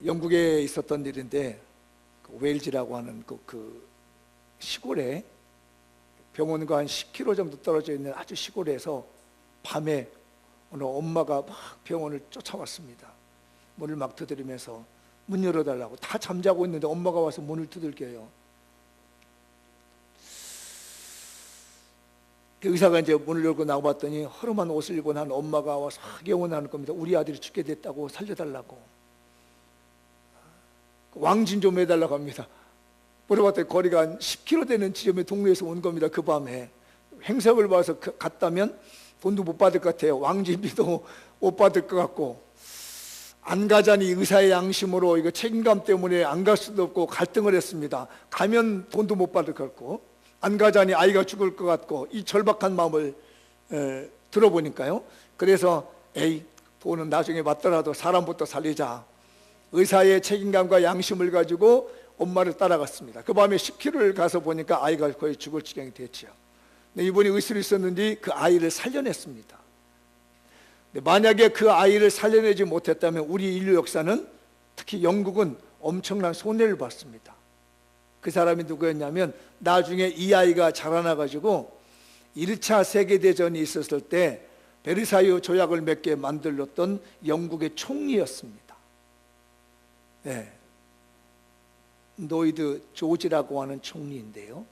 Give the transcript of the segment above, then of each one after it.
영국에 있었던 일인데 웨일즈라고 하는 그 시골에 병원과 한 10km 정도 떨어져 있는 아주 시골에서 밤에 어느 엄마가 막 병원을 쫓아왔습니다. 문을 막 두드리면서 문 열어달라고. 다 잠자고 있는데 엄마가 와서 문을 두들겨요. 그 의사가 이제 문을 열고 나와봤더니 허름한 옷을 입은 한 엄마가 와서 경원하는 겁니다. 우리 아들이 죽게 됐다고 살려달라고. 왕진 좀 해달라고 합니다. 물어봤더니 거리가 한 10km 되는 지점의 동네에서 온 겁니다. 그 밤에 행석을 봐서 갔다면 돈도 못 받을 것 같아요. 왕진비도 못 받을 것 같고, 안 가자니 의사의 양심으로 이거 책임감 때문에 안 갈 수도 없고 갈등을 했습니다. 가면 돈도 못 받을 것 같고, 안 가자니 아이가 죽을 것 같고, 이 절박한 마음을 들어보니까요. 그래서 돈은 나중에 받더라도 사람부터 살리자. 의사의 책임감과 양심을 가지고 엄마를 따라갔습니다. 그 밤에 10km를 가서 보니까 아이가 거의 죽을 지경이 됐죠. 이분이 의술이 있었는지 그 아이를 살려냈습니다. 만약에 그 아이를 살려내지 못했다면 우리 인류 역사는, 특히 영국은 엄청난 손해를 봤습니다. 그 사람이 누구였냐면, 나중에 이 아이가 자라나가지고 1차 세계대전이 있었을 때 베르사유 조약을 맺게 만들었던 영국의 총리였습니다. 네. 노이드 조지라고 하는 총리인데요,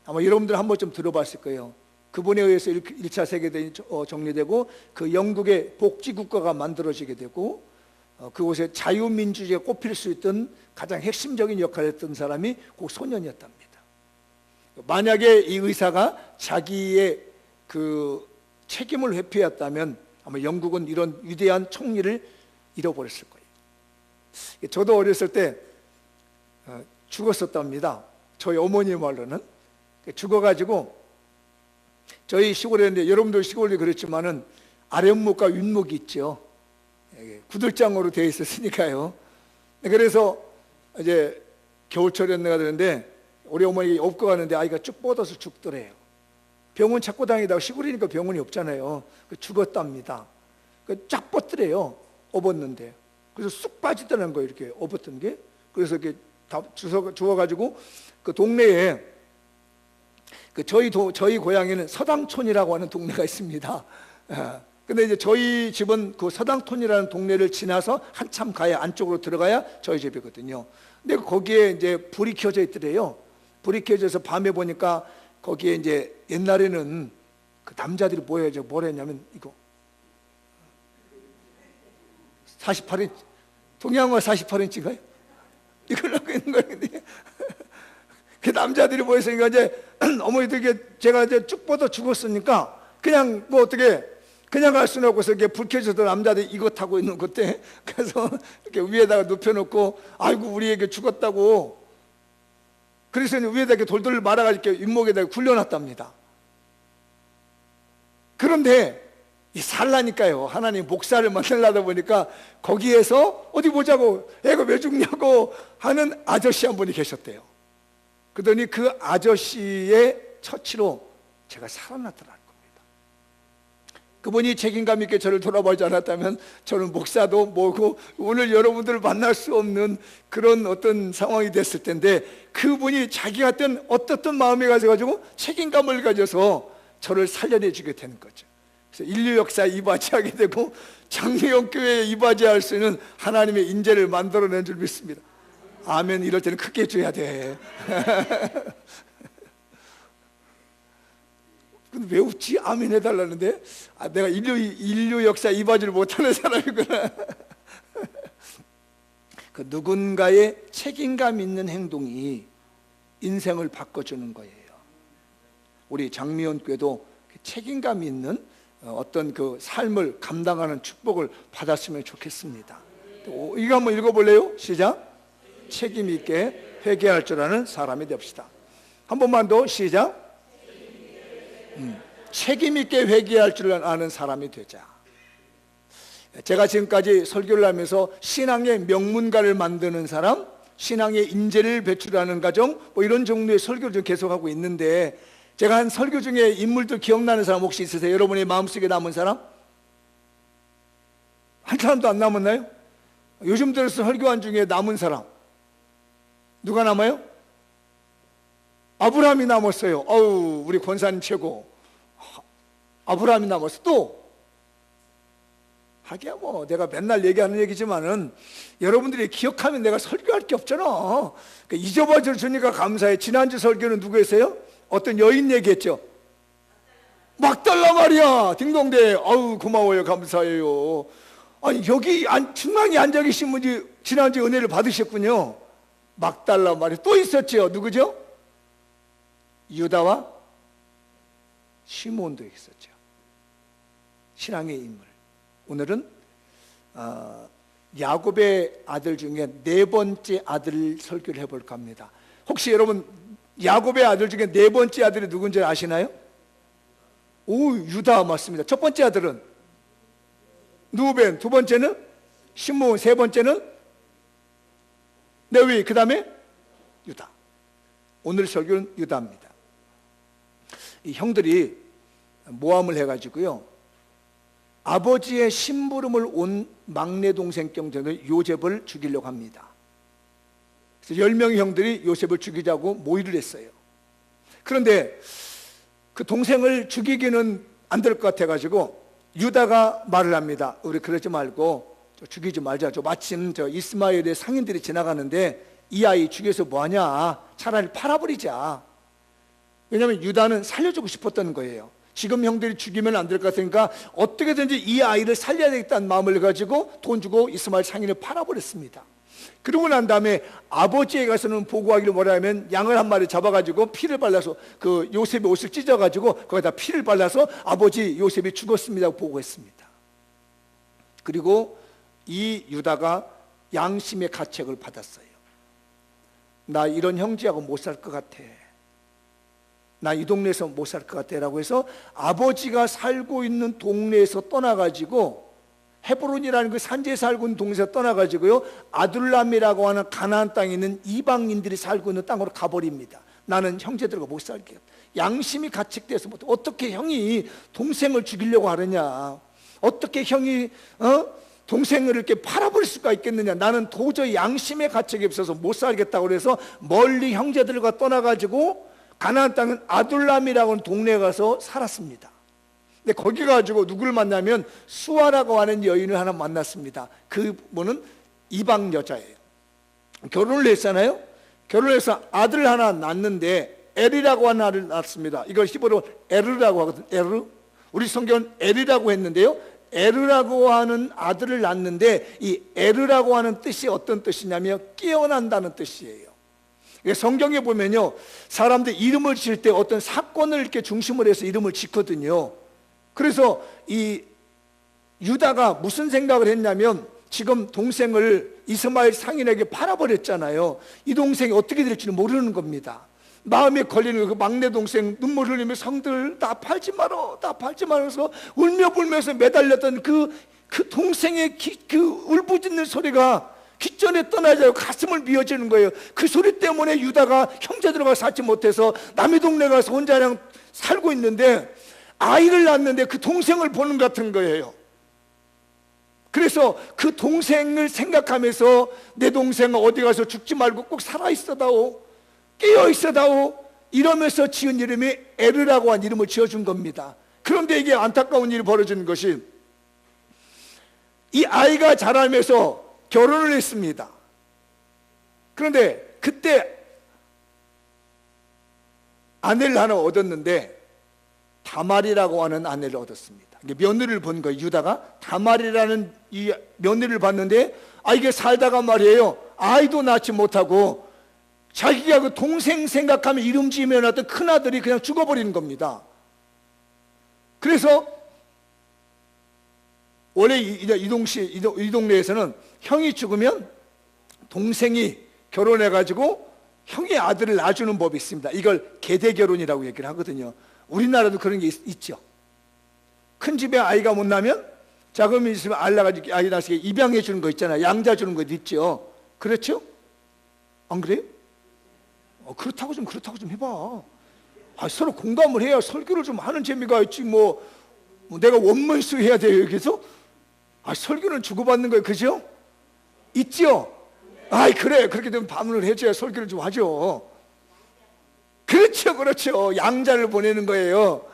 아마 여러분들 한 번쯤 들어봤을 거예요. 그분에 의해서 1차 세계대전이 정리되고 그 영국의 복지국가가 만들어지게 되고, 그곳에 자유민주주의가 꼽힐 수 있던 가장 핵심적인 역할을 했던 사람이 그 소년이었답니다. 만약에 이 의사가 자기의 그 책임을 회피했다면 아마 영국은 이런 위대한 총리를 잃어버렸을 거예요. 저도 어렸을 때 죽었었답니다. 저희 어머니 말로는. 죽어가지고 저희 시골에, 여러분들 시골이 그렇지만은 아랫목과 윗목이 있죠. 구들장으로 되어 있었으니까요. 그래서 이제 겨울철이었나 그러는데 우리 어머니 업고 가는데 아이가 쭉 뻗어서 죽더래요. 병원 찾고 다니다가, 시골이니까 병원이 없잖아요. 죽었답니다. 쫙 뻗더래요. 업었는데. 그래서 쑥 빠지더라는 거예요. 이렇게 업었던 게. 그래서 이렇게 다 주워가지고 그 동네에, 저희 고향에는 서당촌이라고 하는 동네가 있습니다. 근데 이제 저희 집은 그 서당촌이라는 동네를 지나서 한참 가야, 안쪽으로 들어가야 저희 집이거든요. 근데 거기에 이제 불이 켜져 있더래요. 불이 켜져서 밤에 보니까 거기에 이제 옛날에는 그 남자들이 모여서 뭘 했냐면, 이거 48인치, 동양화 48인치인가요? 이걸 하고 있는 거예요. 그 남자들이 모여서 이제 어머니들, 제가 이제 쭉 뻗어 죽었으니까 그냥 뭐 어떻게 그냥 갈 수는 없어서 이렇게 불 켜져서 남자들이 이거 타고 있는 것때, 그래서 이렇게 위에다가 눕혀놓고, 아이고 우리에게 죽었다고. 그래서 위에다 이렇게 돌돌 말아가지고 윗목에다가 굴려놨답니다. 그런데 이 살라니까요, 하나님 목사를 만들려다 보니까 거기에서 어디 보자고, 애가 왜 죽냐고 하는 아저씨 한 분이 계셨대요. 그러더니 그 아저씨의 처치로 제가 살아났더라는 겁니다. 그분이 책임감 있게 저를 돌아보지 않았다면 저는 목사도 뭐고 오늘 여러분들을 만날 수 없는 그런 어떤 상황이 됐을 텐데, 그분이 자기가 어떻든 마음에 가져가지고 책임감을 가져서 저를 살려내주게 되는 거죠. 그래서 인류 역사에 이바지하게 되고 장미영 교회에 이바지할 수 있는 하나님의 인재를 만들어낸 줄 믿습니다. 아멘. 이럴 때는 크게 줘야 돼. 근데 왜 웃지? 아멘 해달라는데, 내가 인류 역사에 이바지를 못하는 사람이구나. 그 누군가의 책임감 있는 행동이 인생을 바꿔주는 거예요. 우리 장미연 교회도 책임감 있는 어떤 그 삶을 감당하는 축복을 받았으면 좋겠습니다. 이거 한번 읽어볼래요? 시작. 책임 있게 회개할 줄 아는 사람이 됩시다. 한 번만 더. 시작. 책임 있게 회개할 줄 아는 사람이 되자. 제가 지금까지 설교를 하면서 신앙의 명문가를 만드는 사람, 신앙의 인재를 배출하는 과정, 뭐 이런 종류의 설교를 좀 계속하고 있는데, 제가 한 설교 중에 인물들 기억나는 사람 혹시 있으세요? 여러분의 마음속에 남은 사람? 한 사람도 안 남았나요? 요즘 들어서 설교한 중에 남은 사람 누가 남아요? 아브라함이 남았어요. 어우, 우리 권사님 최고. 아브라함이 남았어. 또 하기야 뭐 내가 맨날 얘기하는 얘기지만은 여러분들이 기억하면 내가 설교할 게 없잖아. 그러니까 잊어버려 주니까 감사해. 지난주 설교는 누구였어요? 어떤 여인 얘기했죠. 막달라 마리아. 딩동대. 아우, 고마워요. 감사해요. 아니, 여기 중앙에 앉아 계신 분이 지난주 은혜를 받으셨군요. 막달라 마리아. 또 있었죠. 누구죠? 유다와 시몬도 있었죠. 신앙의 인물. 오늘은 야곱의 아들 중에 네 번째 아들 설교를 해볼까 합니다. 혹시 여러분 야곱의 아들 중에 네 번째 아들이 누군지 아시나요? 오, 유다 맞습니다. 첫 번째 아들은 누벤, 두 번째는 시므온, 세 번째는 레위, 그 다음에 유다. 오늘 설교는 유다입니다. 이 형들이 모함을 해가지고요, 아버지의 심부름을 온 막내 동생 경쟁을 요셉을 죽이려고 합니다. 그래서 10명의 형들이 요셉을 죽이자고 모의를 했어요. 그런데 그 동생을 죽이기는 안 될 것 같아가지고 유다가 말을 합니다. 우리 그러지 말고 죽이지 말자. 마침 이스마엘의 상인들이 지나가는데 이 아이 죽여서 뭐하냐, 차라리 팔아버리자. 왜냐하면 유다는 살려주고 싶었던 거예요. 지금 형들이 죽이면 안 될 것 같으니까 어떻게든지 이 아이를 살려야 되겠다는 마음을 가지고 돈 주고 이스마엘 상인을 팔아버렸습니다. 그러고 난 다음에 아버지에 가서는 보고하기를 뭐라면 양을 한 마리 잡아가지고 피를 발라서 그 요셉의 옷을 찢어가지고 거기다 피를 발라서 아버지 요셉이 죽었습니다 보고했습니다. 그리고 이 유다가 양심의 가책을 받았어요. 나 이런 형제하고 못 살 것 같아. 나 이 동네에서 못 살 것 같아 라고 해서 아버지가 살고 있는 동네에서 떠나가지고 헤브론이라는 그 산지에 살고 있는 동네에서 떠나가지고요, 아둘람이라고 하는 가나안 땅에 있는 이방인들이 살고 있는 땅으로 가버립니다. 나는 형제들과 못 살게. 양심이 가책돼서 어떻게 형이 동생을 죽이려고 하느냐, 어떻게 형이 동생을 이렇게 팔아버릴 수가 있겠느냐, 나는 도저히 양심의 가책이 없어서 못 살겠다고 그래서 멀리 형제들과 떠나가지고 가나안 땅은 아둘람이라고 하는 동네에 가서 살았습니다. 근데 거기 가지고 누구를 만나면 수아라고 하는 여인을 하나 만났습니다. 그분은 이방 여자예요. 결혼을 했잖아요. 결혼해서 아들 하나 낳는데 엘이라고 하는 아들을 낳았습니다. 이걸 히브리어로 에르라고 하거든요. 에르. 우리 성경은 엘이라고 했는데요, 에르라고 하는 아들을 낳는데 이 에르라고 하는 뜻이 어떤 뜻이냐면 깨어난다는 뜻이에요. 성경에 보면요, 사람들 이름을 지을 때 어떤 사건을 이렇게 중심으로 해서 이름을 짓거든요. 그래서 이 유다가 무슨 생각을 했냐면, 지금 동생을 이스마엘 상인에게 팔아버렸잖아요. 이 동생이 어떻게 될지는 모르는 겁니다. 마음에 걸리는 그 막내 동생 눈물 흘리며 성들 나 팔지 마라, 나 팔지 말아서 울며 불면서 매달렸던 그 동생의 그 울부짖는 소리가 귓전에 떠나자고 가슴을 미어지는 거예요. 그 소리 때문에 유다가 형제들과 살지 못해서 남의 동네 가서 혼자 그냥 살고 있는데 아이를 낳았는데 그 동생을 보는 것 같은 거예요. 그래서 그 동생을 생각하면서 내 동생은 어디 가서 죽지 말고 꼭 살아있어다오, 깨어있어다오 이러면서 지은 이름이 에르라고 한 이름을 지어준 겁니다. 그런데 이게 안타까운 일이 벌어지는 것이, 이 아이가 자라면서 결혼을 했습니다. 그런데 그때 아내를 하나 얻었는데 다말이라고 하는 아내를 얻었습니다. 며느리를 본 거예요. 유다가 다말이라는 이 며느리를 봤는데, 이게 살다가 말이에요, 아이도 낳지 못하고 자기가 그 동생 생각하면 이름 지으면 어떤 큰아들이 그냥 죽어버리는 겁니다. 그래서 원래 이 동네에서는 형이 죽으면 동생이 결혼해가지고 형의 아들을 낳아주는 법이 있습니다. 이걸 계대결혼이라고 얘기를 하거든요. 우리나라도 그런 게 있죠. 큰 집에 아이가 못 나면 자금이 있으면 아이 낳아가지고 아이 낳아서 입양해 주는 거 있잖아요. 양자 주는 거 있죠. 그렇죠? 안 그래요? 그렇다고 좀 해봐. 서로 공감을 해야 설교를 좀 하는 재미가 있지. 뭐 내가 원문수 해야 돼요 여기서? 설교는 주고받는 거예요, 그죠? 있죠? 아이, 그래. 그렇게 되면 반문을 해줘야 설교를 좀 하죠. 그렇죠, 그렇죠. 양자를 보내는 거예요.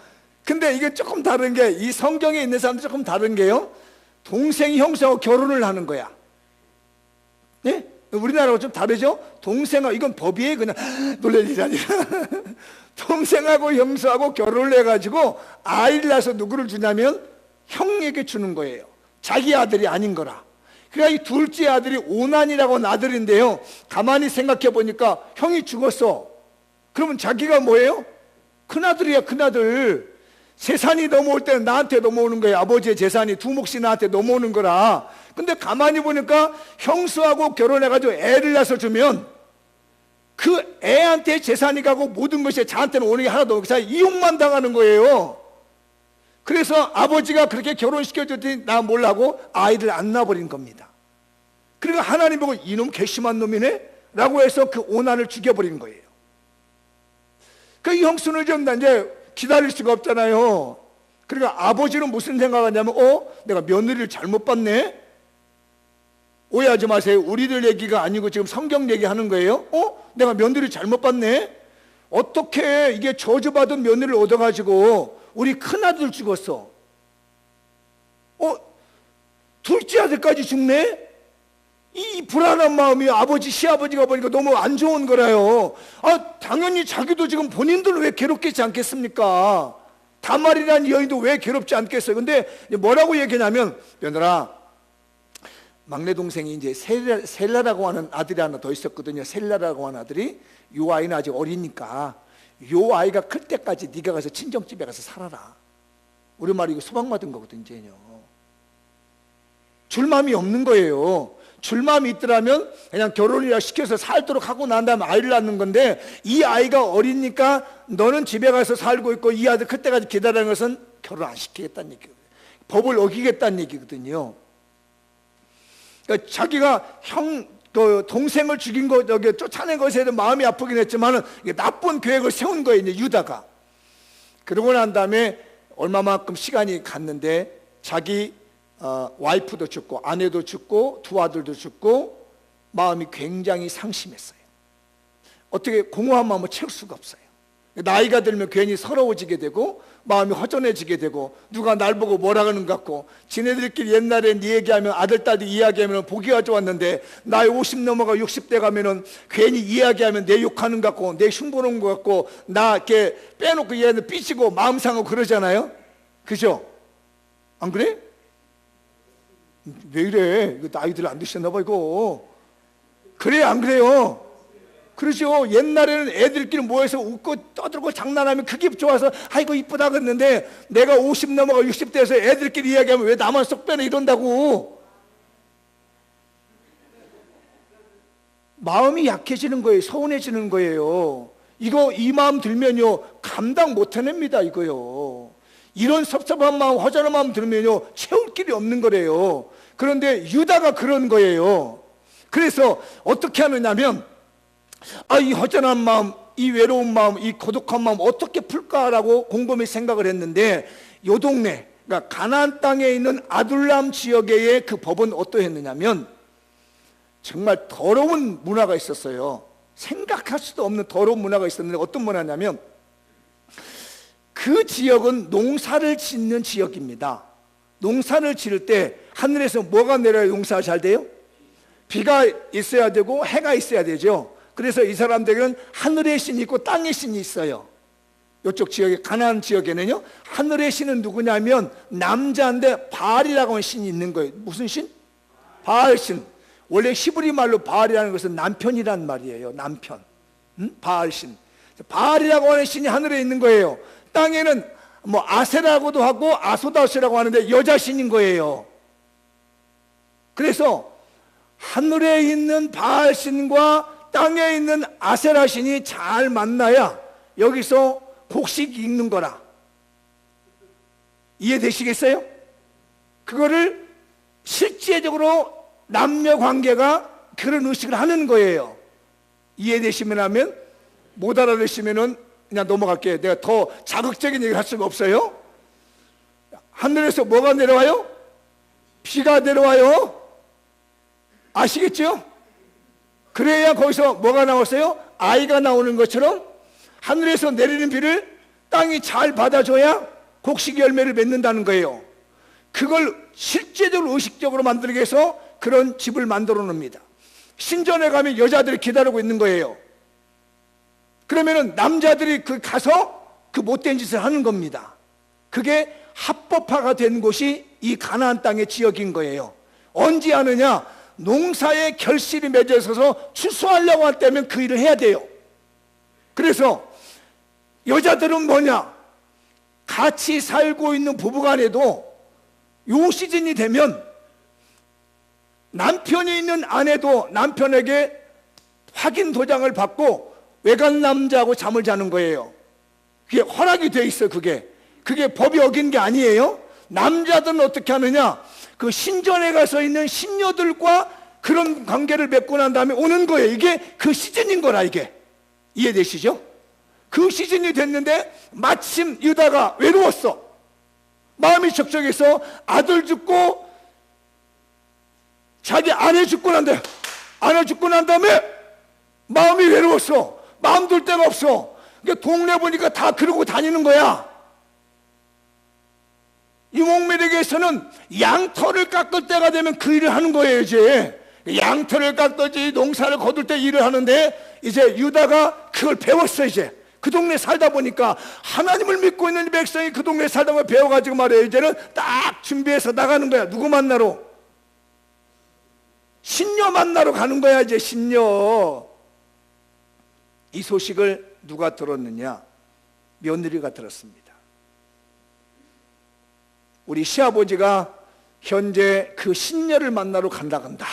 근데 이게 조금 다른 게, 이 성경에 있는 사람도 조금 다른 게요, 동생이 형수하고 결혼을 하는 거야. 네? 우리나라하고 좀 다르죠? 동생하고, 이건 법이에요. 그냥 놀랄 일이 아니라. 동생하고 형수하고 결혼을 해가지고 아이를 낳아서 누구를 주냐면 형에게 주는 거예요. 자기 아들이 아닌 거라. 그러니까 이 둘째 아들이 오난이라고 하는 아들인데요, 가만히 생각해 보니까 형이 죽었어. 그러면 자기가 뭐예요? 큰아들이야, 큰아들. 재산이 넘어올 때는 나한테 넘어오는 거예요. 아버지의 재산이 두 몫이 나한테 넘어오는 거라. 근데 가만히 보니까 형수하고 결혼해가지고 애를 낳아서 주면 그 애한테 재산이 가고 모든 것이 저한테는 오는 게 하나도 없고 이용만 당하는 거예요. 그래서 아버지가 그렇게 결혼시켜줬더니 나 몰라고 아이를 안 낳아버린 겁니다. 그러니까 하나님 보고 이놈 괘씸한 놈이네 라고 해서 그 오난을 죽여버린 거예요. 그 형수는 좀 이제 기다릴 수가 없잖아요. 그러니까 아버지는 무슨 생각하냐면, 내가 며느리를 잘못 봤네? 오해하지 마세요. 우리들 얘기가 아니고 지금 성경 얘기하는 거예요. 내가 며느리를 잘못 봤네? 어떻게 이게 저주받은 며느리를 얻어가지고 우리 큰아들 죽었어. 둘째 아들까지 죽네? 이 불안한 마음이 아버지, 시아버지가 보니까 너무 안 좋은 거라요. 당연히 자기도 지금 본인들은 왜 괴롭겠지 않겠습니까? 다말이라는 여인도 왜 괴롭지 않겠어요? 근데 뭐라고 얘기하냐면, 며느라, 막내 동생이 이제 셀라라고 하는 아들이 하나 더 있었거든요. 셀라라고 하는 아들이. 요 아이는 아직 어리니까 요 아이가 클 때까지 네가 가서 친정집에 가서 살아라. 우리 말이 이거 소방받은 거거든요. 이제요. 줄 마음이 없는 거예요. 줄 마음이 있더라면 그냥 결혼이라 시켜서 살도록 하고 난 다음에 아이를 낳는 건데, 이 아이가 어리니까 너는 집에 가서 살고 있고 이 아들 클 때까지 기다리는 것은 결혼 안 시키겠다는 얘기거든요. 법을 어기겠다는 얘기거든요. 그러니까 자기가 동생을 죽인 거, 쫓아낸 것에 대해 마음이 아프긴 했지만 나쁜 계획을 세운 거예요, 이제 유다가. 그러고 난 다음에 얼마만큼 시간이 갔는데 자기 와이프도 죽고 아내도 죽고 두 아들도 죽고 마음이 굉장히 상심했어요. 어떻게 공허한 마음을 채울 수가 없어요. 나이가 들면 괜히 서러워지게 되고 마음이 허전해지게 되고, 누가 날 보고 뭐라 그러는 것 같고, 지네들끼리 옛날에 네 얘기하면 아들 딸이 이야기하면 보기가 좋았는데 나이 50 넘어가 60대 가면은 괜히 이야기하면 내 욕하는 것 같고 내 흉보는 것 같고 나 이렇게 빼놓고 얘는 삐지고 마음 상하고 그러잖아요. 그죠? 안 그래? 왜 이래? 이거 나이들 안 드셨나 봐 이거. 그래 안 그래요? 그렇죠. 옛날에는 애들끼리 모여서 웃고 떠들고 장난하면 그게 좋아서 아이고 이쁘다 그랬는데, 내가 50 넘어가 60대에서 애들끼리 이야기하면 왜 나만 쏙 빼내 이런다고. 마음이 약해지는 거예요. 서운해지는 거예요. 이거 이 마음 들면요 감당 못 해냅니다 이거요. 이런 섭섭한 마음, 허전한 마음 들면요 채울 길이 없는 거래요. 그런데 유다가 그런 거예요. 그래서 어떻게 하느냐면, 이 허전한 마음, 이 외로운 마음, 이 고독한 마음 어떻게 풀까라고 곰곰이 생각을 했는데, 요 동네, 그러니까 가나안 땅에 있는 아둘람 지역의 그 법은 어떠했느냐면 정말 더러운 문화가 있었어요. 생각할 수도 없는 더러운 문화가 있었는데, 어떤 문화냐면 그 지역은 농사를 짓는 지역입니다. 농사를 지을 때 하늘에서 뭐가 내려야 농사가 잘 돼요? 비가 있어야 되고 해가 있어야 되죠. 그래서 이 사람들은 하늘의 신이 있고 땅의 신이 있어요. 이쪽 지역에, 가나안 지역에는요 하늘의 신은 누구냐면 남자인데 바알이라고 하는 신이 있는 거예요. 무슨 신? 바알 신. 원래 히브리 말로 바알이라는 것은 남편이란 말이에요. 남편. 바알 신. 바알이라고 하는 신이 하늘에 있는 거예요. 땅에는 뭐 아세라고도 하고 아소다스라고 하는데 여자 신인 거예요. 그래서 하늘에 있는 바알 신과 땅에 있는 아세라 신이 잘 만나야 여기서 곡식이 익는 거라. 이해되시겠어요? 그거를 실제적으로 남녀 관계가 그런 의식을 하는 거예요. 이해되시면 하면, 못 알아들으시면은 그냥 넘어갈게요. 내가 더 자극적인 얘기를 할 수가 없어요. 하늘에서 뭐가 내려와요? 비가 내려와요. 아시겠죠? 그래야 거기서 뭐가 나왔어요? 아이가 나오는 것처럼 하늘에서 내리는 비를 땅이 잘 받아줘야 곡식 열매를 맺는다는 거예요. 그걸 실제적으로 의식적으로 만들기 위해서 그런 집을 만들어 놉니다. 신전에 가면 여자들이 기다리고 있는 거예요. 그러면은 남자들이 가서 그 못된 짓을 하는 겁니다. 그게 합법화가 된 곳이 이 가나안 땅의 지역인 거예요. 언제 하느냐? 농사에 결실이 맺어 있어서 추수하려고 할 때면 그 일을 해야 돼요. 그래서 여자들은 뭐냐? 같이 살고 있는 부부간에도 요 시즌이 되면 남편이 있는 아내도 남편에게 확인 도장을 받고 외간 남자하고 잠을 자는 거예요. 그게 허락이 돼 있어. 그게 법이 어긴 게 아니에요. 남자들은 어떻게 하느냐? 그 신전에 가서 있는 신녀들과 그런 관계를 맺고 난 다음에 오는 거예요. 이게 그 시즌인 거라. 이게 이해되시죠? 그 시즌이 됐는데 마침 유다가 외로웠어. 마음이 적적해서 아들 죽고 자기 아내 죽고 난 다음에 마음이 외로웠어. 마음 둘 데가 없어. 그러니까 동네 보니까 다 그러고 다니는 거야. 이몽매력에서는 양털을 깎을 때가 되면 그 일을 하는 거예요. 이제 양털을 깎든지 농사를 거둘 때 일을 하는데 이제 유다가 그걸 배웠어. 이제 그 동네 살다 보니까 하나님을 믿고 있는 백성이 그 동네 살다 보면 배워가지고 말이에요. 이제는 딱 준비해서 나가는 거야. 누구 만나러? 신녀 만나러 가는 거야. 이제 신녀. 이 소식을 누가 들었느냐? 며느리가 들었습니다. 우리 시아버지가 현재 그 신녀를 만나러 간다.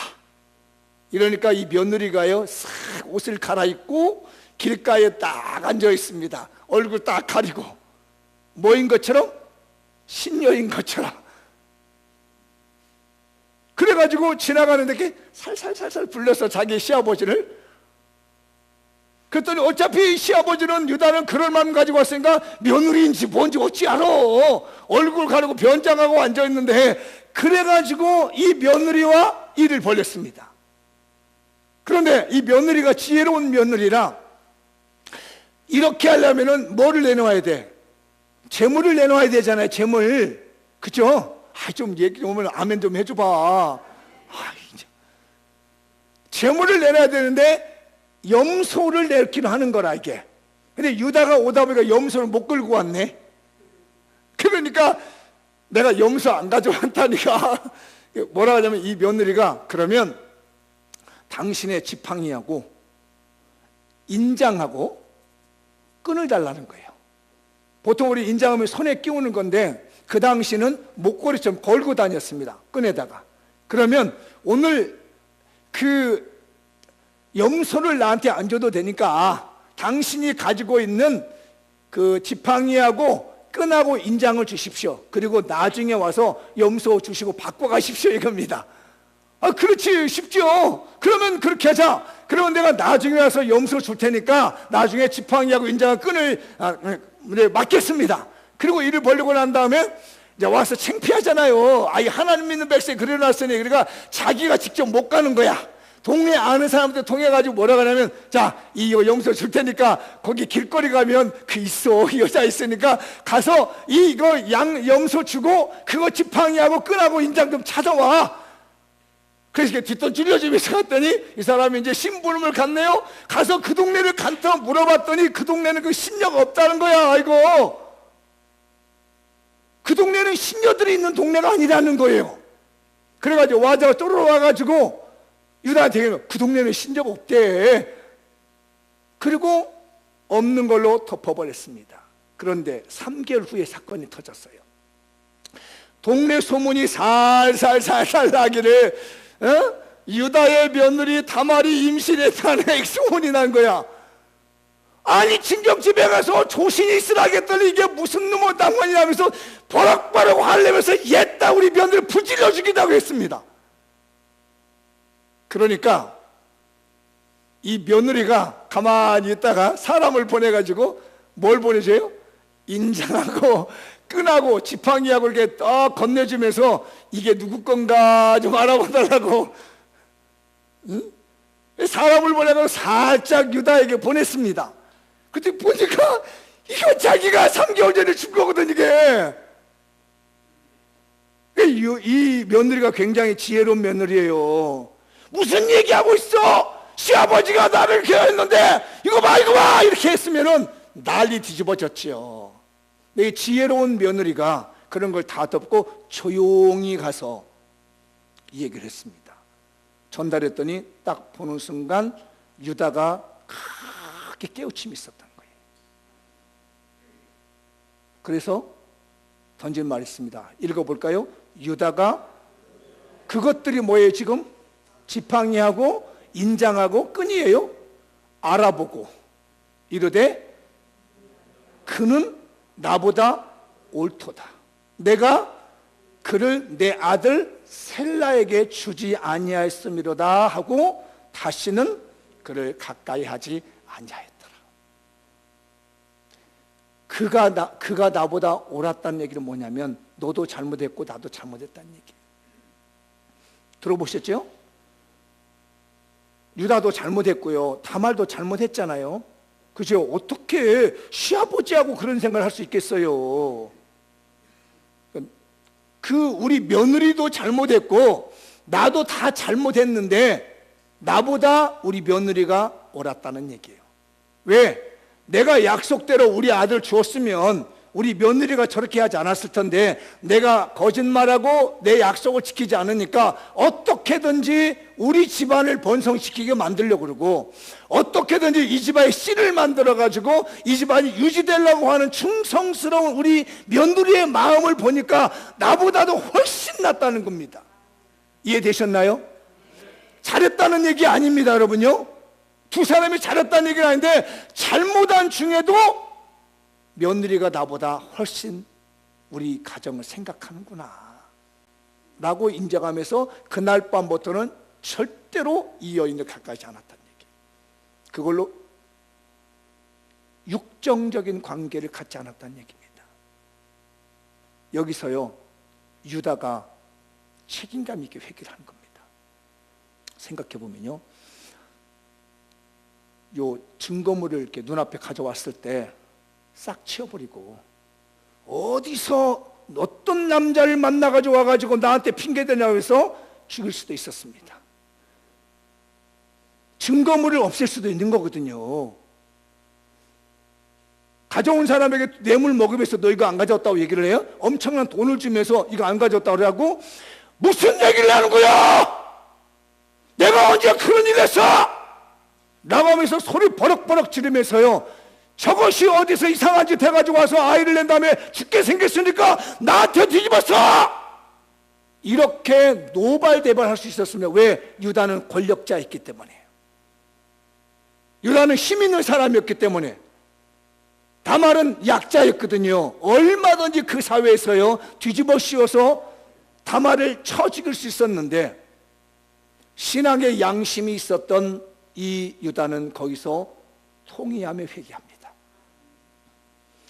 이러니까 이 며느리가요, 싹 옷을 갈아입고 길가에 딱 앉아 있습니다. 얼굴 딱 가리고. 뭐인 것처럼? 신녀인 것처럼. 그래가지고 지나가는데 이렇게 살살살살 불러서 자기 시아버지를. 그랬더니 어차피 시아버지는 유다는 그럴 마음 가지고 왔으니까 며느리인지 뭔지 어찌 알아. 얼굴 가리고 변장하고 앉아있는데 그래가지고 이 며느리와 일을 벌였습니다. 그런데 이 며느리가 지혜로운 며느리라 이렇게 하려면은 뭐를 내놓아야 돼? 재물을 내놓아야 되잖아요. 재물. 그죠? 좀 얘기 좀 오면 아멘 좀 해줘봐. 재물을 내놔야 되는데 염소를 내기로 하는 거라 이게. 근데 유다가 오다 보니까 염소를 못 끌고 왔네. 그러니까 내가 염소 안 가져왔다니까. 뭐라 하냐면 이 며느리가 그러면 당신의 지팡이하고 인장하고 끈을 달라는 거예요. 보통 우리 인장하면 손에 끼우는 건데 그 당시는 목걸이처럼 걸고 다녔습니다. 끈에다가. 그러면 오늘 그 염소를 나한테 안 줘도 되니까 당신이 가지고 있는 그 지팡이하고 끈하고 인장을 주십시오. 그리고 나중에 와서 염소 주시고 바꿔 가십시오 이겁니다. 그렇지, 쉽죠. 그러면 그렇게 하자. 그러면 내가 나중에 와서 염소 줄 테니까 나중에 지팡이하고 인장과 끈을 맡겠습니다. 그리고 일을 벌리고 난 다음에 이제 와서 창피하잖아요. 하나님 믿는 백성이 그려놨으니. 그러니까 자기가 직접 못 가는 거야. 동네 아는 사람들 통해가지고 뭐라고 하냐면, 자, 이거 염소 줄 테니까 거기 길거리 가면 있어. 여자 있으니까 가서 이거 염소 주고 그거 지팡이하고 끈하고 인장 좀 찾아와. 그래서 뒷돈 줄여주면서 갔더니 이 사람이 이제 심부름을 갔네요. 가서 그 동네를 간다 물어봤더니 그 동네는 그 신녀가 없다는 거야. 아이고. 그 동네는 신녀들이 있는 동네가 아니라는 거예요. 그래가지고 와자가 쪼르르 와가지고 유다한테 그 동네는 신녀가 없대. 그리고 없는 걸로 덮어버렸습니다. 그런데 3개월 후에 사건이 터졌어요. 동네 소문이 살살살살 나기를 유다의 며느리 다말이 임신했다는 소문이 난 거야. 아니 친정집에 가서 조신이 있으라겠더니 이게 무슨 놈의 당관이라면서 버럭버럭 화를 내면서 옛다 우리 며느리 부질러 죽이다고 했습니다. 그러니까 이 며느리가 가만히 있다가 사람을 보내가지고 뭘 보내줘요? 인장하고 끈하고 지팡이하고 이렇게 딱 건네주면서 이게 누구 건가 좀 알아보달라고. 사람을 보내고 살짝 유다에게 보냈습니다. 그때 보니까 이거 자기가 3개월 전에 준 거거든 이게. 이 며느리가 굉장히 지혜로운 며느리예요. 무슨 얘기하고 있어? 시아버지가 나를 이렇게 했는데 이거 봐 이거 봐 이렇게 했으면은 난리 뒤집어졌지요. 내 지혜로운 며느리가 그런 걸 다 덮고 조용히 가서 이 얘기를 했습니다. 전달했더니 딱 보는 순간 유다가 크게 깨우침이 있었던 거예요. 그래서 던진 말이 있습니다. 읽어볼까요? 유다가 그것들이 뭐예요 지금? 지팡이하고 인장하고 끈이에요. 알아보고 이르되 그는 나보다 옳도다. 내가 그를 내 아들 셀라에게 주지 아니하였음이로다 하고 다시는 그를 가까이 하지 아니하였더라. 그가 나보다 옳았다는 얘기는 뭐냐면 너도 잘못했고 나도 잘못했다는 얘기. 들어보셨죠? 유다도 잘못했고요. 다말도 잘못했잖아요. 그죠? 어떻게 시아버지하고 그런 생각을 할 수 있겠어요? 우리 며느리도 잘못했고 나도 다 잘못했는데 나보다 우리 며느리가 옳았다는 얘기예요. 왜? 내가 약속대로 우리 아들 주었으면 우리 며느리가 저렇게 하지 않았을 텐데 내가 거짓말하고 내 약속을 지키지 않으니까 어떻게든지 우리 집안을 번성시키게 만들려고 그러고 어떻게든지 이 집안에 씨를 만들어가지고 이 집안이 유지되려고 하는 충성스러운 우리 며느리의 마음을 보니까 나보다도 훨씬 낫다는 겁니다. 이해되셨나요? 잘했다는 얘기 아닙니다, 여러분요. 두 사람이 잘했다는 얘기는 아닌데 잘못한 중에도 며느리가 나보다 훨씬 우리 가정을 생각하는구나 라고 인정하면서 그날 밤부터는 절대로 이 여인을 가까이 하지 않았다는 얘기. 그걸로 육정적인 관계를 갖지 않았다는 얘기입니다. 여기서요 유다가 책임감 있게 회개를 하는 겁니다. 생각해 보면요, 요 증거물을 이렇게 눈앞에 가져왔을 때 싹 치워버리고 어디서 어떤 남자를 만나가지고 와가지고 나한테 핑계대냐고 해서 죽일 수도 있었습니다. 증거물을 없앨 수도 있는 거거든요. 가져온 사람에게 뇌물 먹으면서 너 이거 안 가져왔다고 얘기를 해요? 엄청난 돈을 주면서 이거 안 가져왔다고 그러고 무슨 얘기를 하는 거야? 내가 언제 그런 일 했어? 라고 하면서 소리 버럭버럭 지르면서요, 저것이 어디서 이상한 짓 해가지고 와서 아이를 낸 다음에 죽게 생겼으니까 나한테 뒤집었어! 이렇게 노발대발할 수 있었습니다. 왜? 유다는 권력자였기 때문에, 유다는 힘 있는 사람이었기 때문에. 다말은 약자였거든요. 얼마든지 그 사회에서요 뒤집어 씌워서 다말을 쳐 죽일 수 있었는데 신앙의 양심이 있었던 이 유다는 거기서 통회하며 회개합니다.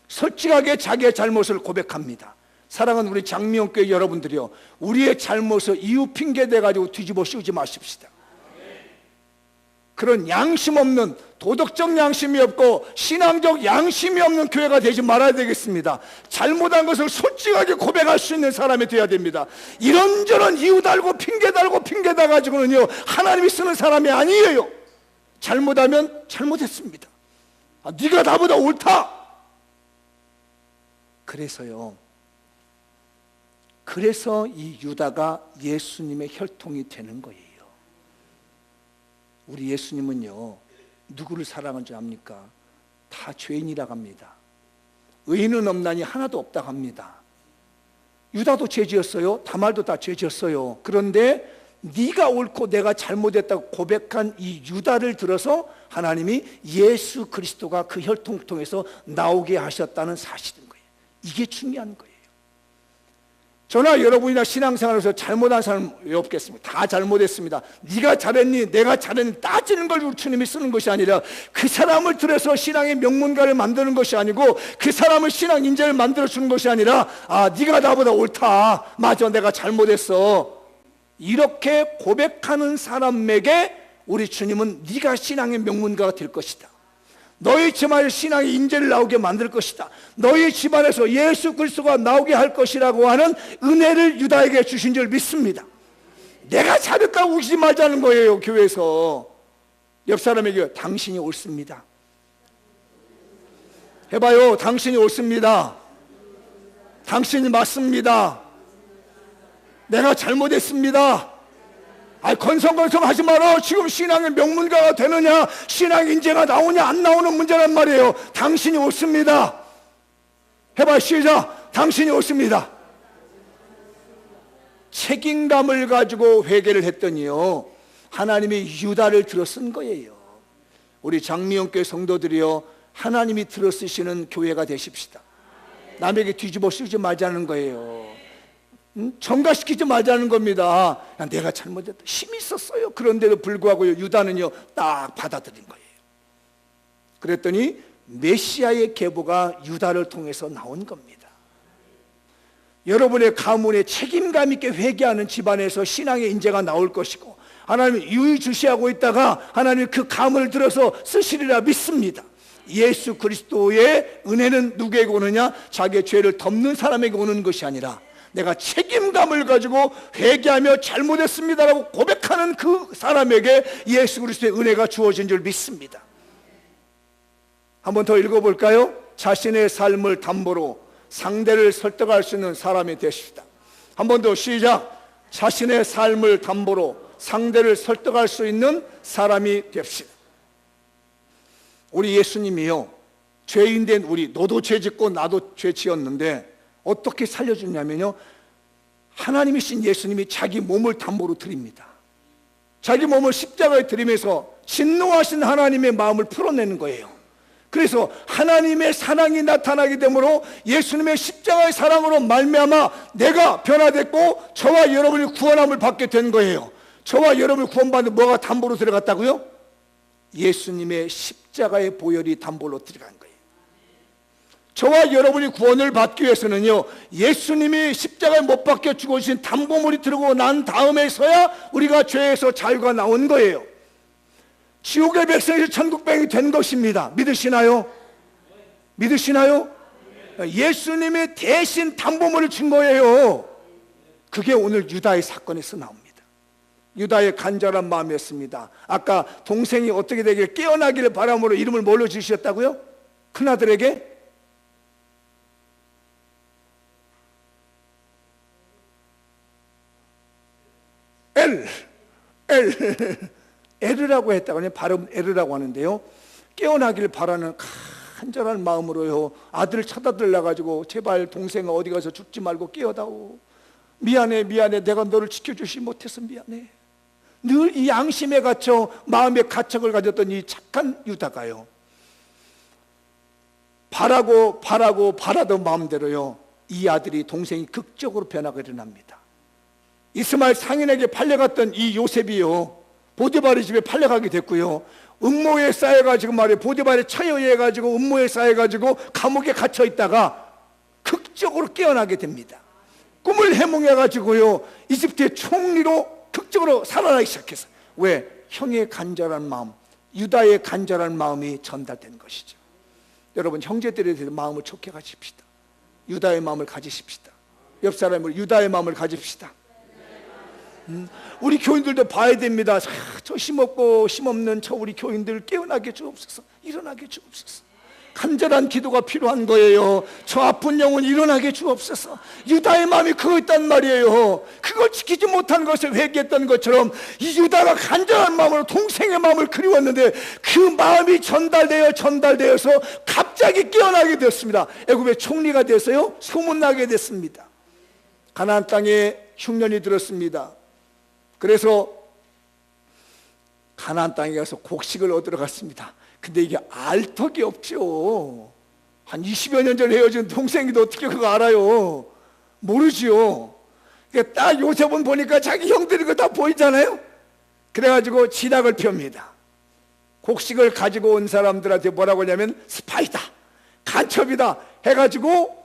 솔직하게 자기의 잘못을 고백합니다. 사랑하는 우리 장미영교회 여러분들이요, 우리의 잘못을 이유 핑계 대가지고 뒤집어 씌우지 마십시다. 그런 양심 없는, 도덕적 양심이 없고 신앙적 양심이 없는 교회가 되지 말아야 되겠습니다. 잘못한 것을 솔직하게 고백할 수 있는 사람이 되어야 됩니다. 이런저런 이유 달고 핑계 달고 핑계 대가지고는요 하나님이 쓰는 사람이 아니에요. 잘못하면 잘못했습니다. 네가 나보다 옳다. 그래서 이 유다가 예수님의 혈통이 되는 거예요. 우리 예수님은요 누구를 사랑한 줄 압니까? 다 죄인이라고 합니다. 의인은 없나니 하나도 없다고 합니다. 유다도 죄지었어요. 다말도 다 죄지었어요. 그런데 네가 옳고 내가 잘못했다고 고백한 이 유다를 들어서 하나님이 예수 그리스도가 그 혈통을 통해서 나오게 하셨다는 사실인 거예요. 이게 중요한 거예요. 저나 여러분이나 신앙생활에서 잘못한 사람 왜 없겠습니까? 다 잘못했습니다. 네가 잘했니 내가 잘했니 따지는 걸 주님이 쓰는 것이 아니라 그 사람을 들어서 신앙의 명문가를 만드는 것이 아니고 그 사람을 신앙 인재를 만들어주는 것이 아니라 네가 나보다 옳다, 맞아 내가 잘못했어, 이렇게 고백하는 사람에게 우리 주님은 네가 신앙의 명문가가 될 것이다. 너희 집안에 신앙의 인재를 나오게 만들 것이다. 너희 집안에서 예수 그리스도가 나오게 할 것이라고 하는 은혜를 유다에게 주신 줄 믿습니다. 내가 잘했다고 우기지 말자는 거예요. 교회에서 옆 사람에게 당신이 옳습니다. 해봐요. 당신이 옳습니다. 당신이 맞습니다. 내가 잘못했습니다. 건성건성 하지 마라. 지금 신앙의 명문가가 되느냐, 신앙 인재가 나오냐 안 나오는 문제란 말이에요. 당신이 옳습니다. 해봐. 시작. 당신이 옳습니다. 책임감을 가지고 회개를 했더니요, 하나님이 유다를 들어 쓴 거예요. 우리 장미영교회 성도들이요, 하나님이 들어 쓰시는 교회가 되십시다. 남에게 뒤집어 쓰지 말자는 거예요. 정가시키지 말자는 겁니다. 내가 잘못했다. 힘이 있었어요. 그런데도 불구하고 유다는요, 딱 받아들인 거예요. 그랬더니 메시아의 계보가 유다를 통해서 나온 겁니다. 여러분의 가문에 책임감 있게 회개하는 집안에서 신앙의 인재가 나올 것이고, 하나님이 유의주시하고 있다가 하나님이 그 가문을 들어서 쓰시리라 믿습니다. 예수 그리스도의 은혜는 누구에게 오느냐? 자기의 죄를 덮는 사람에게 오는 것이 아니라 내가 책임감을 가지고 회개하며 잘못했습니다라고 고백하는 그 사람에게 예수 그리스도의 은혜가 주어진 줄 믿습니다. 한번 더 읽어볼까요? 자신의 삶을 담보로 상대를 설득할 수 있는 사람이 되십시다. 한번 더 시작. 자신의 삶을 담보로 상대를 설득할 수 있는 사람이 됩시다. 우리 예수님이요, 죄인된 우리, 너도 죄 짓고 나도 죄 지었는데 어떻게 살려주냐면요, 하나님이신 예수님이 자기 몸을 담보로 드립니다. 자기 몸을 십자가에 드리면서 진노하신 하나님의 마음을 풀어내는 거예요. 그래서 하나님의 사랑이 나타나게 되므로 예수님의 십자가의 사랑으로 말미암아 내가 변화됐고 저와 여러분이 구원함을 받게 된 거예요. 저와 여러분이 구원받는 뭐가 담보로 들어갔다고요? 예수님의 십자가의 보혈이 담보로 들어간 거예요. 저와 여러분이 구원을 받기 위해서는요, 예수님이 십자가에 못 박혀 죽어주신 담보물이 들고 난 다음에서야 우리가 죄에서 자유가 나온 거예요. 지옥의 백성에서 천국 백성이 된 것입니다. 믿으시나요? 믿으시나요? 예수님이 대신 담보물을 준 거예요. 그게 오늘 유다의 사건에서 나옵니다. 유다의 간절한 마음이었습니다. 아까 동생이 어떻게 되길 깨어나기를 바람으로 이름을 뭘로 지으셨다고요? 큰아들에게 에르라고 했다고, 발음 에르라고 하는데요, 깨어나기를 바라는 간절한 마음으로요, 아들을 찾아들려가지고 제발 동생아 어디 가서 죽지 말고 깨어다오. 미안해 내가 너를 지켜주지 못해서 미안해. 늘 이 양심에 갇혀 마음의 가책을 가졌던 이 착한 유다가요, 바라던 마음대로요, 이 아들이 동생이 극적으로 변화가 일어납니다. 이스마엘 상인에게 팔려갔던 이 요셉이요, 보디발의 집에 팔려가게 됐고요, 음모에 쌓여가지고 말이에요, 보디발에 처해가지고 음모에 쌓여가지고 감옥에 갇혀 있다가 극적으로 깨어나게 됩니다. 꿈을 해몽해가지고요, 이집트의 총리로 극적으로 살아나기 시작했어요. 왜? 형의 간절한 마음, 유다의 간절한 마음이 전달된 것이죠. 여러분, 형제들에 대해서 마음을 좋게 가집시다. 유다의 마음을 가지십시다. 옆 사람을 유다의 마음을 가집시다. 우리 교인들도 봐야 됩니다. 저 힘없고 힘없는 저 우리 교인들 깨어나게 주옵소서, 일어나게 주옵소서. 간절한 기도가 필요한 거예요. 저 아픈 영혼 일어나게 주옵소서. 유다의 마음이 그거 있단 말이에요. 그걸 지키지 못한 것을 회개했던 것처럼 이 유다가 간절한 마음으로 동생의 마음을 그리웠는데 그 마음이 전달되어서 갑자기 깨어나게 되었습니다. 애굽의 총리가 돼서요, 소문나게 됐습니다. 가나안 땅에 흉년이 들었습니다. 그래서 가나안 땅에 가서 곡식을 얻으러 갔습니다. 근데 이게 알 턱이 없죠. 한 20여 년 전에 헤어진 동생이도 어떻게 그거 알아요? 모르지요. 그러니까 딱 요셉은 보니까 자기 형들이 그거 다 보이잖아요. 그래가지고 진학을 펴니다. 곡식을 가지고 온 사람들한테 뭐라고 하냐면 스파이다, 간첩이다 해가지고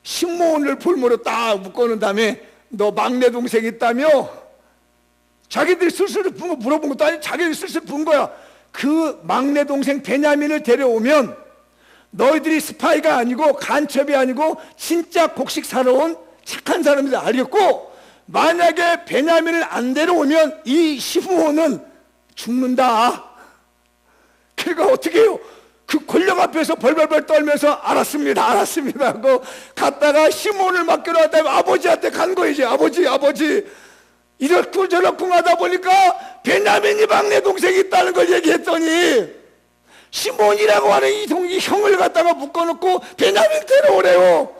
신문을 볼모로 딱 묶어놓은 다음에 너 막내 동생 있다며? 자기들이 쓸쓸히 분 거 물어본 것도 아니고 자기들이 쓸쓸히 분 거야. 그 막내 동생 베냐민을 데려오면 너희들이 스파이가 아니고 간첩이 아니고 진짜 곡식 사러 온 착한 사람이다 알겠고, 만약에 베냐민을 안 데려오면 이 시므온은 죽는다. 그러니까 어떻게 해요? 그 권력 앞에서 벌벌벌 떨면서 알았습니다 하고 갔다가 시므온을 맡기로 했다면 아버지한테 간 거예요. 이제 아버지 이렇고 저렇고 하다 보니까 베냐민이 막내 동생이 있다는 걸 얘기했더니 시몬이라고 하는 이 형을 갖다가 묶어놓고 베냐민 데려오래요.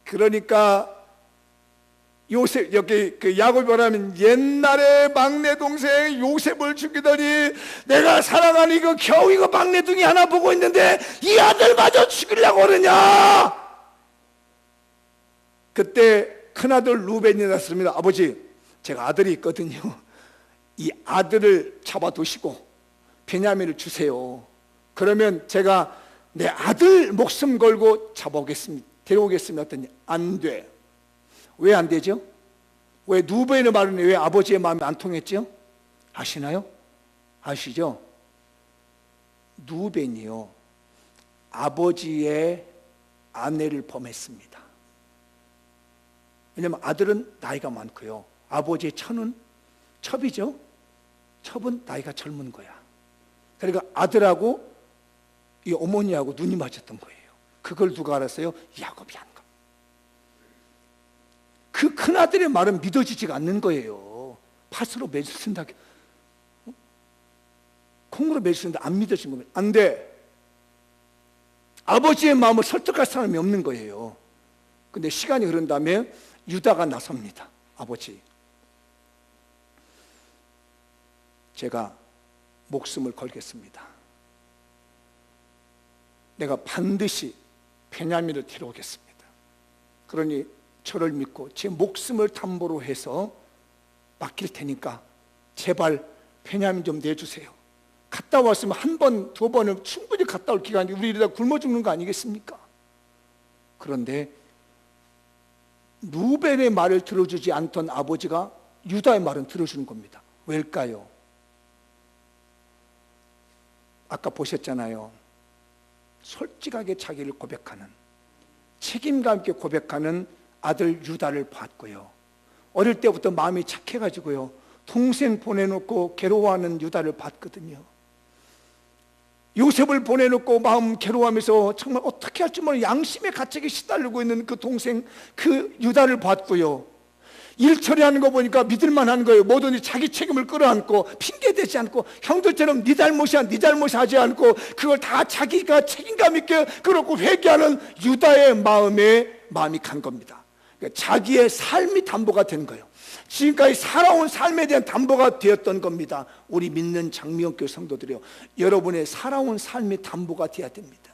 그러니까 요셉, 여기 그 야곱이 말하면 옛날에 막내 동생 요셉을 죽이더니 내가 사랑하는 이거 겨우 이거 막내둥이 하나 보고 있는데 이 아들마저 죽이려고 그러냐. 그때 큰아들 루벤이 났습니다. 아버지, 제가 아들이 있거든요. 이 아들을 잡아두시고 베냐민을 주세요. 그러면 제가 내 아들 목숨 걸고 잡아오겠습니다. 데려오겠습니다. 했더니 안 돼. 왜 안 되죠? 왜 루벤의 말은 왜 아버지의 마음이 안 통했죠? 아시나요? 아시죠? 루벤이요, 아버지의 아내를 범했습니다. 왜냐하면 아들은 나이가 많고요, 아버지의 첩이죠. 첩은 나이가 젊은 거야. 그러니까 아들하고 이 어머니하고 눈이 맞았던 거예요. 그걸 누가 알았어요? 야곱이 한 거. 그 큰아들의 말은 믿어지지가 않는 거예요. 팥으로 매주 쓴다, 콩으로 매주 쓴다, 안 믿어진 겁니다. 안 돼. 아버지의 마음을 설득할 사람이 없는 거예요. 근데 시간이 흐른 다음에 유다가 나섭니다. 아버지, 제가 목숨을 걸겠습니다. 내가 반드시 베냐민을 데려오겠습니다. 그러니 저를 믿고 제 목숨을 담보로 해서 맡길 테니까 제발 베냐민 좀 내주세요. 갔다 왔으면 한 번, 두 번은 충분히 갔다 올 기간이, 우리 이러다 굶어 죽는 거 아니겠습니까? 그런데 루벤의 말을 들어주지 않던 아버지가 유다의 말은 들어주는 겁니다. 왜일까요? 아까 보셨잖아요. 솔직하게 자기를 고백하는, 책임감 있게 고백하는 아들 유다를 봤고요, 어릴 때부터 마음이 착해가지고요 동생 보내놓고 괴로워하는 유다를 봤거든요. 요셉을 보내놓고 마음 괴로워하면서 정말 어떻게 할지 모르는 양심의 가책에 시달리고 있는 그 동생, 그 유다를 봤고요, 일 처리하는 거 보니까 믿을만한 거예요. 뭐든지 자기 책임을 끌어안고 핑계대지 않고, 형들처럼 네 잘못이야 네 잘못이 하지 않고 그걸 다 자기가 책임감 있게 그렇고 회개하는 유다의 마음이 간 겁니다. 그러니까 자기의 삶이 담보가 된 거예요. 지금까지 살아온 삶에 대한 담보가 되었던 겁니다. 우리 믿는 장미영교회 성도들이요, 여러분의 살아온 삶이 담보가 되어야 됩니다.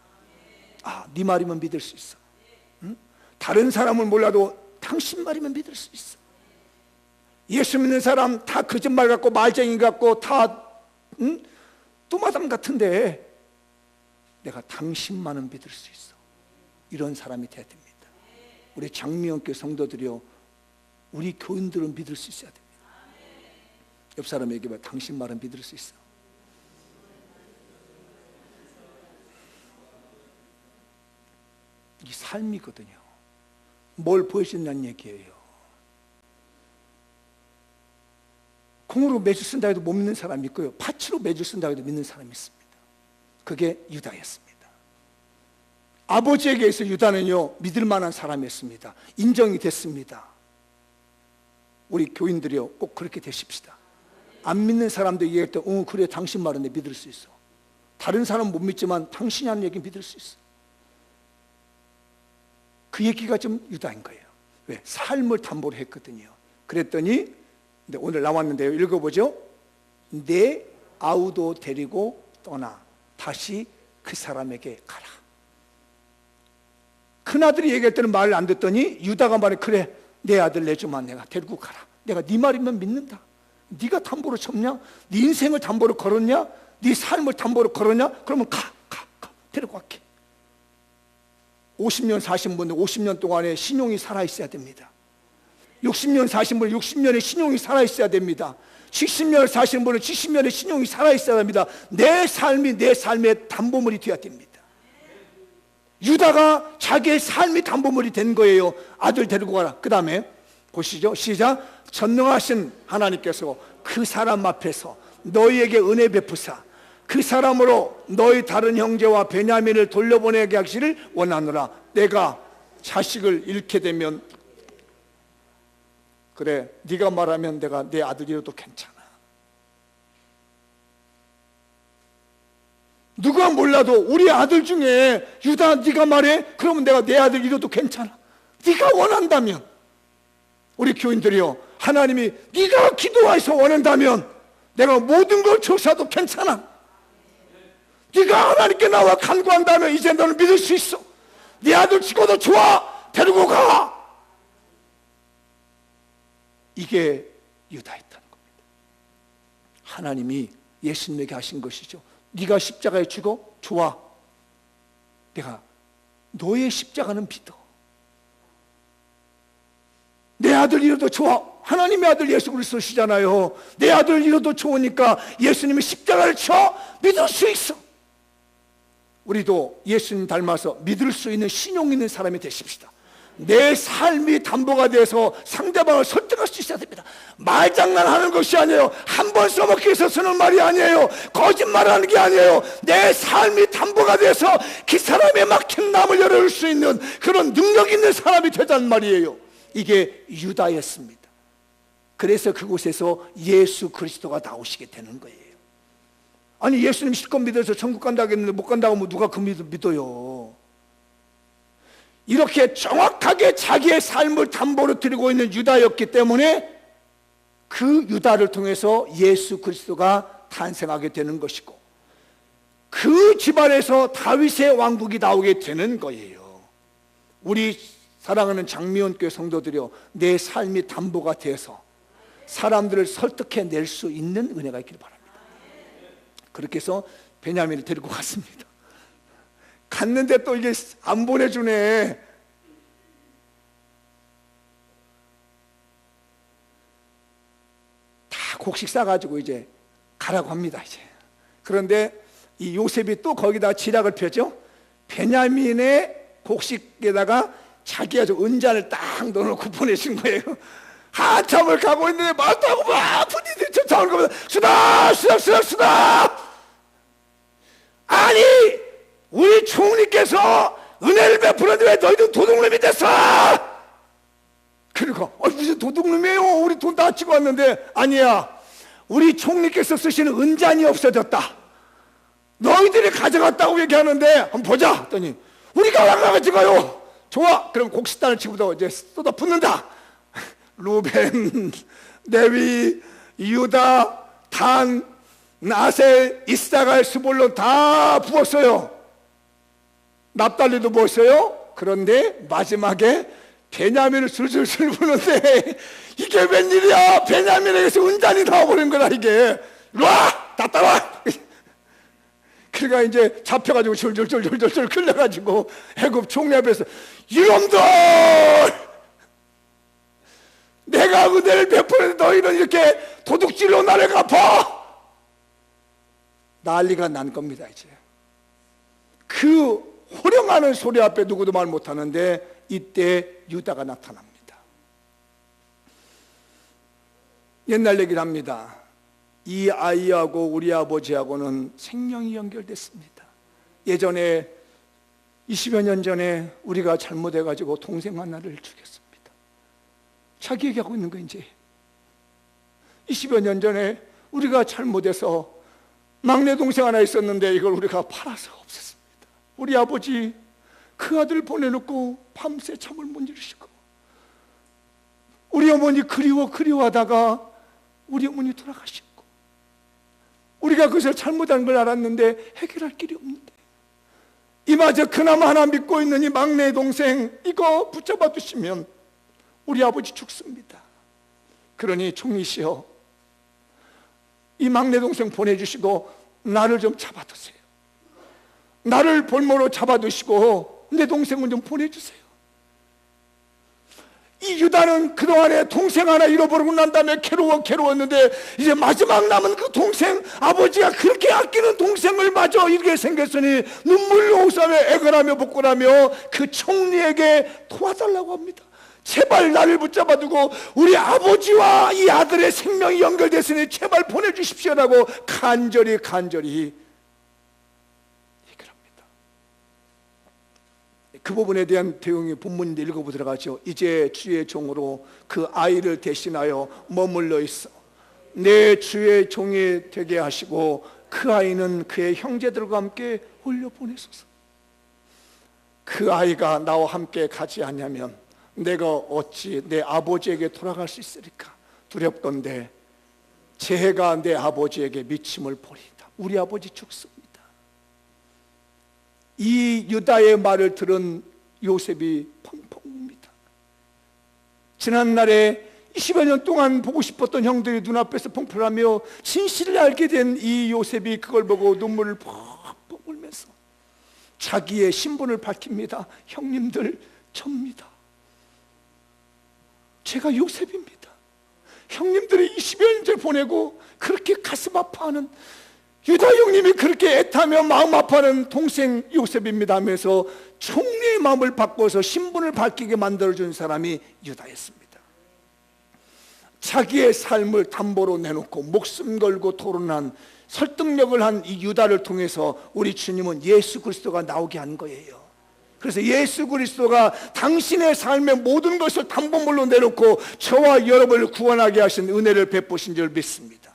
아, 네 말이면 믿을 수 있어. 응? 다른 사람을 몰라도 당신 말이면 믿을 수 있어. 예수 믿는 사람 다 거짓말 같고 말쟁이 같고 다 또마담 같은데 내가 당신만은 믿을 수 있어. 이런 사람이 되어야 됩니다. 우리 장미영교회 성도들이요, 우리 교인들은 믿을 수 있어야 됩니다. 옆 사람에게 봐, 당신 말은 믿을 수 있어. 이 삶이거든요. 뭘 보여준다는 얘기예요. 콩으로 매주 쓴다 해도 못 믿는 사람이 있고요, 파치로 매주 쓴다 해도 믿는 사람이 있습니다. 그게 유다였습니다. 아버지에게 있어 유다는요 믿을 만한 사람이었습니다. 인정이 됐습니다. 우리 교인들이요 꼭 그렇게 되십시다. 안 믿는 사람들 얘기할 때 그래 당신 말은 내 믿을 수 있어. 다른 사람은 못 믿지만 당신이 하는 얘기 믿을 수 있어. 그 얘기가 좀 유다인 거예요. 왜? 삶을 담보로 했거든요. 그랬더니 오늘 나왔는데요, 읽어보죠. 내 아우도 데리고 떠나 다시 그 사람에게 가라. 큰아들이 얘기할 때는 말을 안 듣더니 유다가 말해, 그래 내 아들 내주면 내가 데리고 가라. 내가 네 말이면 믿는다. 네가 담보로 쳤냐? 네 인생을 담보로 걸었냐? 네 삶을 담보로 걸었냐? 그러면 가 데리고 갈게. 50년 사신 분들 50년 동안에 신용이 살아있어야 됩니다. 60년 사신 분은 60년의 신용이 살아있어야 됩니다. 70년을 사시는 분은 70년의 신용이 살아있어야 합니다. 내 삶이 내 삶의 담보물이 되어야 됩니다. 유다가 자기의 삶이 담보물이 된 거예요. 아들 데리고 가라. 그 다음에 보시죠. 시작. 전능하신 하나님께서 그 사람 앞에서 너희에게 은혜 베푸사 그 사람으로 너희 다른 형제와 베냐민을 돌려보내게 하시를 원하노라. 내가 자식을 잃게 되면 그래 네가 말하면 내가 내 아들이라도 괜찮아. 누가 몰라도 우리 아들 중에 유다 네가 말해 그러면 내가 내 아들 잃어도 괜찮아. 네가 원한다면 우리 교인들이요 하나님이 네가 기도해서 원한다면 내가 모든 걸 조사도 괜찮아. 네가 하나님께 나와 간구한다면 이제 너는 믿을 수 있어. 네 아들 죽어도 좋아. 데리고 가. 이게 유다였다는 겁니다. 하나님이 예수님에게 하신 것이죠. 네가 십자가에 죽어? 좋아. 내가 너의 십자가는 믿어. 내 아들 잃어도 좋아. 하나님의 아들 예수 그리스도시잖아요. 내 아들 잃어도 좋으니까 예수님이 십자가를 쳐 믿을 수 있어. 우리도 예수님 닮아서 믿을 수 있는 신용 있는 사람이 되십시다. 내 삶이 담보가 돼서 상대방을 설득할 수 있어야 됩니다. 말장난하는 것이 아니에요. 한 번 써먹기 위해서 쓰는 말이 아니에요. 거짓말하는 게 아니에요. 내 삶이 담보가 돼서 그 사람의 막힌 남을 열어줄 수 있는 그런 능력 있는 사람이 되자는 말이에요. 이게 유다였습니다. 그래서 그곳에서 예수 그리스도가 나오시게 되는 거예요. 아니 예수님 실컷 믿어서 천국 간다고 했는데 못 간다고 하면 누가 그 믿어요. 이렇게 정확하게 자기의 삶을 담보로 드리고 있는 유다였기 때문에 그 유다를 통해서 예수 그리스도가 탄생하게 되는 것이고 그 집안에서 다윗의 왕국이 나오게 되는 거예요. 우리 사랑하는 장미원교회 성도들이요 내 삶이 담보가 돼서 사람들을 설득해낼 수 있는 은혜가 있기를 바랍니다. 그렇게 해서 베냐민을 데리고 갔습니다. 갔는데 또 이게 안 보내주네. 다 곡식 싸가지고 이제 가라고 합니다. 이제 그런데 이 요셉이 또 거기다 지략을 펴죠. 베냐민의 곡식에다가 자기가 좀 은잔을 딱 넣어놓고 보내신 거예요. 한참을 가고 있는데 맞다고 막 분이 쫓아오는 겁니다. 수다. 아니 우리 총리께서 은혜를 베푸는데 왜 너희들 도둑놈이 됐어? 그러니까 무슨 도둑놈이에요? 우리 돈 다 치고 왔는데 아니야. 우리 총리께서 쓰시는 은잔이 없어졌다. 너희들이 가져갔다고 얘기하는데 한번 보자 했더니 우리가 가져가요. 좋아. 그럼 곡식단을 지금부터 이제 쏟아 붓는다. 루벤, 레위, 유다, 단, 아셀, 이사갈, 스볼론 다 부었어요. 납달리도 부었어요. 그런데 마지막에 베냐민을 슬슬 부는데 이게 웬일이야. 베냐민에게서 은잔이 나와버린 거다 이게. 일로와! 다 따라와! 그러니까 이제 잡혀가지고 졸졸 끌려가지고 애굽 총리 앞에서 이놈들! 내가 은혜를 베푸는데 너희는 이렇게 도둑질로 나를 갚아! 난리가 난 겁니다. 이제 그 호령하는 소리 앞에 누구도 말 못하는데 이때 유다가 나타납니다. 옛날 얘기를 합니다. 이 아이하고 우리 아버지하고는 생명이 연결됐습니다. 예전에 20여 년 전에 우리가 잘못해가지고 동생 하나를 죽였습니다. 자기 얘기하고 있는 거 이제 20여 년 전에 우리가 잘못해서 막내 동생 하나 있었는데 이걸 우리가 팔아서 없앴습니다. 우리 아버지 그 아들 보내놓고 밤새 잠을 못 이루시고 우리 어머니 그리워하다가 우리 어머니 돌아가셨고 우리가 그것을 잘못한 걸 알았는데 해결할 길이 없는데 이마저 그나마 하나 믿고 있는 이 막내 동생 이거 붙잡아 두시면 우리 아버지 죽습니다. 그러니 총리시여 이 막내 동생 보내주시고 나를 좀 잡아두세요. 나를 볼모로 잡아두시고 내 동생은 좀 보내주세요. 이 유다는 그동안에 동생 하나 잃어버리고 난 다음에 괴로웠는데 이제 마지막 남은 그 동생, 아버지가 그렇게 아끼는 동생을 마저 이렇게 생겼으니 눈물로 호소하며 애걸하며 복걸하며 그 총리에게 도와달라고 합니다. 제발 나를 붙잡아 두고 우리 아버지와 이 아들의 생명이 연결됐으니 제발 보내주십시오라고 간절히 얘기를 합니다. 그 부분에 대한 대응이 본문인데 읽어보도록 하죠. 이제 주의 종으로 그 아이를 대신하여 머물러 있어 내 주의 종이 되게 하시고 그 아이는 그의 형제들과 함께 올려보내소서. 그 아이가 나와 함께 가지 않냐면 내가 어찌 내 아버지에게 돌아갈 수 있으리까? 두렵건대 재해가 내 아버지에게 미침을 보리이다. 우리 아버지 죽습니다. 이 유다의 말을 들은 요셉이 펑펑 웁니다. 지난날에 20여 년 동안 보고 싶었던 형들이 눈앞에서 펑펑하며 진실을 알게 된 이 요셉이 그걸 보고 눈물을 펑펑 울면서 자기의 신분을 밝힙니다. 형님들, 접니다. 제가 요셉입니다. 형님들이 20여 년째 보내고 그렇게 가슴 아파하는 유다 형님이 그렇게 애타며 마음 아파하는 동생 요셉입니다 하면서 총리의 마음을 바꿔서 신분을 밝히게 만들어준 사람이 유다였습니다. 자기의 삶을 담보로 내놓고 목숨 걸고 토론한 설득력을 한 이 유다를 통해서 우리 주님은 예수 그리스도가 나오게 한 거예요. 그래서 예수 그리스도가 당신의 삶의 모든 것을 담보물로 내놓고 저와 여러분을 구원하게 하신 은혜를 베푸신 줄 믿습니다.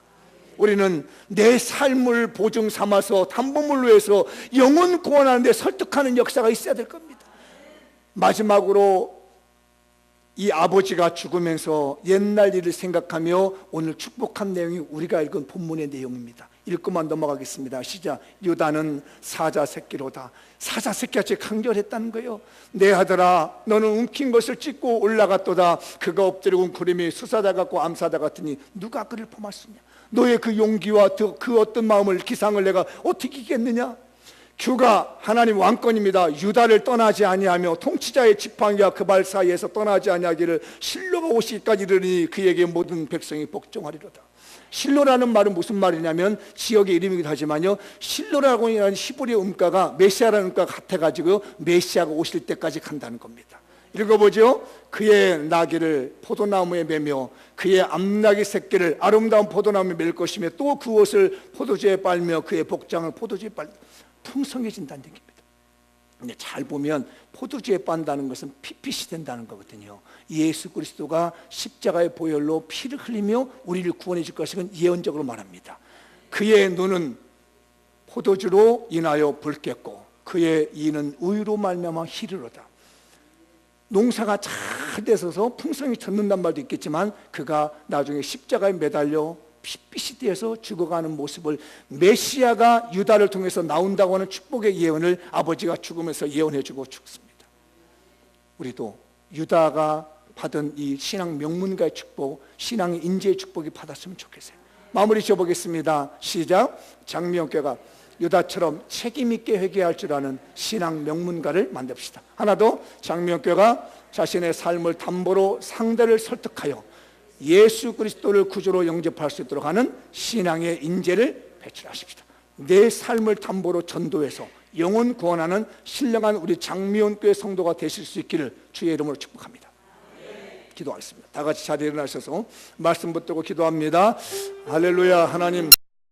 우리는 내 삶을 보증 삼아서 담보물로 해서 영혼 구원하는 데 설득하는 역사가 있어야 될 겁니다. 마지막으로 이 아버지가 죽으면서 옛날 일을 생각하며 오늘 축복한 내용이 우리가 읽은 본문의 내용입니다. 읽고만 넘어가겠습니다. 시작. 유다는 사자 새끼로다. 사자 새끼같이 강렬했다는 거예요. 내 아들아, 너는 움킨 것을 찢고 올라갔도다. 그가 엎드리고 구름이 수사자 같고 암사자 같으니 누가 그를 범할 수 있냐? 너의 그 용기와 그 어떤 마음을 기상을 내가 어떻게 이겼느냐? 주가 하나님 왕권입니다. 유다를 떠나지 아니하며 통치자의 지팡이와 그 발 사이에서 떠나지 아니하기를 실로가 오시기까지 이르니 그에게 모든 백성이 복종하리로다. 실로라는 말은 무슨 말이냐면 지역의 이름이기도 하지만요, 실로라고 하는 히브리어 음가가 메시아라는 음가가 같아가지고 메시아가 오실 때까지 간다는 겁니다. 읽어보죠. 그의 나귀를 포도나무에 매며 그의 암나귀 새끼를 아름다운 포도나무에 맬 것이며 또 그 옷을 포도주에 빨며 그의 복장을 포도주에 빨 풍성해진다는 얘기입니다. 근데 잘 보면 포도주에 빤다는 것은 피핏이 된다는 거거든요. 예수 그리스도가 십자가의 보혈로 피를 흘리며 우리를 구원해 줄 것은 예언적으로 말합니다. 그의 눈은 포도주로 인하여 붉겠고 그의 이는 우유로 말미암아 희르로다. 농사가 잘 되서서 풍성이 젖는단 말도 있겠지만 그가 나중에 십자가에 매달려 핏빛이 되어서 죽어가는 모습을 메시아가 유다를 통해서 나온다고 하는 축복의 예언을 아버지가 죽으면서 예언해주고 죽습니다. 우리도 유다가 받은 이 신앙 명문가의 축복, 신앙의 인재의 축복이 받았으면 좋겠어요. 마무리 지어보겠습니다. 시작. 장미영교가 유다처럼 책임있게 회개할 줄 아는 신앙 명문가를 만듭시다. 하나 더, 장미영교가 자신의 삶을 담보로 상대를 설득하여 예수 그리스도를 구주로 영접할 수 있도록 하는 신앙의 인재를 배출하십시다. 내 삶을 담보로 전도해서 영혼 구원하는 신령한 우리 장미원 교회 성도가 되실 수 있기를 주의 이름으로 축복합니다. 기도하겠습니다. 다 같이 자리에 일어나셔서 말씀 붙들고 기도합니다. 할렐루야. 하나님,